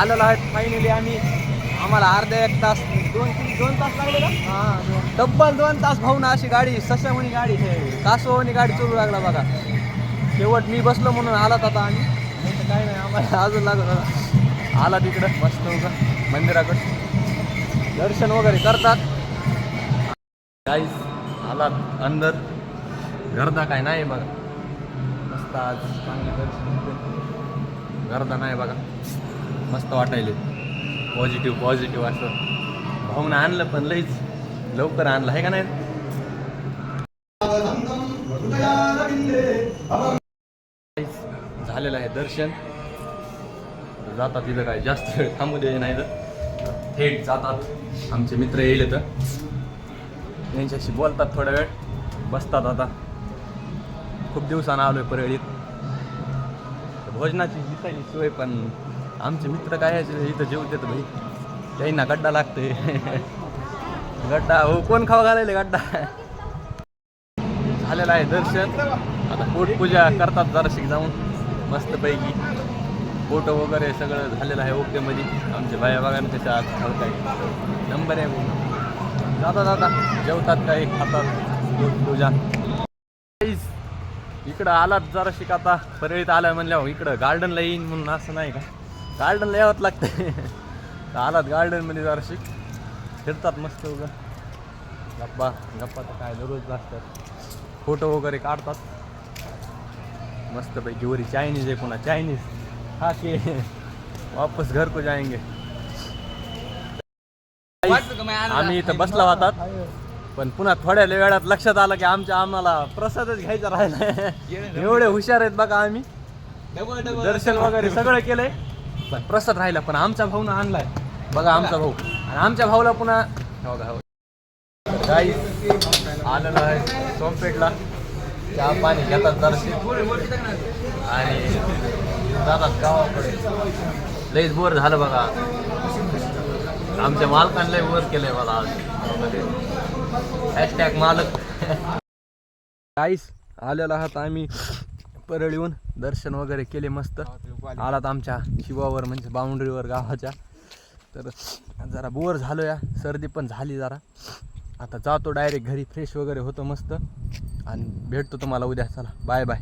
आलेलो आहेत फायनली आम्ही. आम्हाला अर्धा एक तास दोन तास लागले का? हां, तब्बल 2 तास भाऊ ना. अशी गाडी सशामणी गाडी कासवानी गाडी चालू लागला बघा. शेवट मी बसलो म्हणून आलात आता आम्ही. नाही तर काय नाही, आम्हाला अजून लागत होता. आला तिकडं मस्त होगा मंदिराकडं दर्शन वगैरे करतात. गाईस आलात अंदर. गर्दा काय नाही बघा. मस्त आज चांगलं दर्शन. गर्दा नाही बघा. मस्त वाटायले. पॉझिटिव्ह असं भाऊन आणलं, पण लईच लवकर आणलं आहे का नाही. झालेलं आहे दर्शन. जातात तिथं काय जास्त वेळ थांबू दे नाही तर थेट जातात. आमचे मित्र येईल तर यांच्याशी बोलतात थोडा वेळ, बसतात. आता खूप दिवसानं आलोय परळीत. भोजनाची दिसायली सोय, पण आमचे मित्र काय इथं जेवतात भाई. त्यांना गड्डा लागतोय. गड्डा हो, कोण खावा घालायला गड्डा. झालेलं आहे दर्शन. आता पोटपूजा करतात जराशी जाऊन मस्तपैकी. फोटो वगैरे सगळं झालेलं आहे ओके मध्ये. आमचे बाया बघान कसे आज काय नंबर आहे. जाता जेवतात काही, खातात. पोटपूजा इकडं आलात जराशी का. आता परळीत आलं म्हणल्यावर इकडं गार्डनला येईन म्हणून असं नाही का. गार्डनला यावंच लागतं. आलात गार्डनमध्ये जराशी फिरतात मस्त उगा. गप्पा तर काय दररोज असतात. फोटो वगैरे काढतात मस्तपैकी. वरी चायनीज आहे पुन्हा. चायनीज खा के वापस घर को जाएंगे. आम्ही इथं बसला होतात, पण पुन्हा थोड्या वेळात लक्षात आलं की आम्हाला प्रसादच घ्यायचा राहिला. एवढे हुशार आहेत बघा. आम्ही दर्शन वगैरे सगळं केलंय, पण प्रसाद राहिला. पण आमच्या भाऊनं आणलाय बघा, आमचा भाऊ. आणि आमच्या भाऊला पुन्हा गाईस आलेलं आहे सोमपेठला. चहा पाणी घेतात जराशी आणि जातात गावाकडे. लईच बोर झालं बघा. आमच्या मालकाने लई बोर केलंय मला आज. हॅशटॅग मालक. गाईस आलेला आहात आम्ही परळीहून. दर्शन वगैरे केले मस्त. आलात आमच्या शिवावर म्हणजे बाउंड्रीवर गावाच्या. तर जरा बोर झालो या. सर्दी पण झाली जरा. आता जातो डायरेक्ट घरी. फ्रेश वगैरे होतो मस्त आणि भेटतो तुम्हाला उद्या. चला बाय बाय.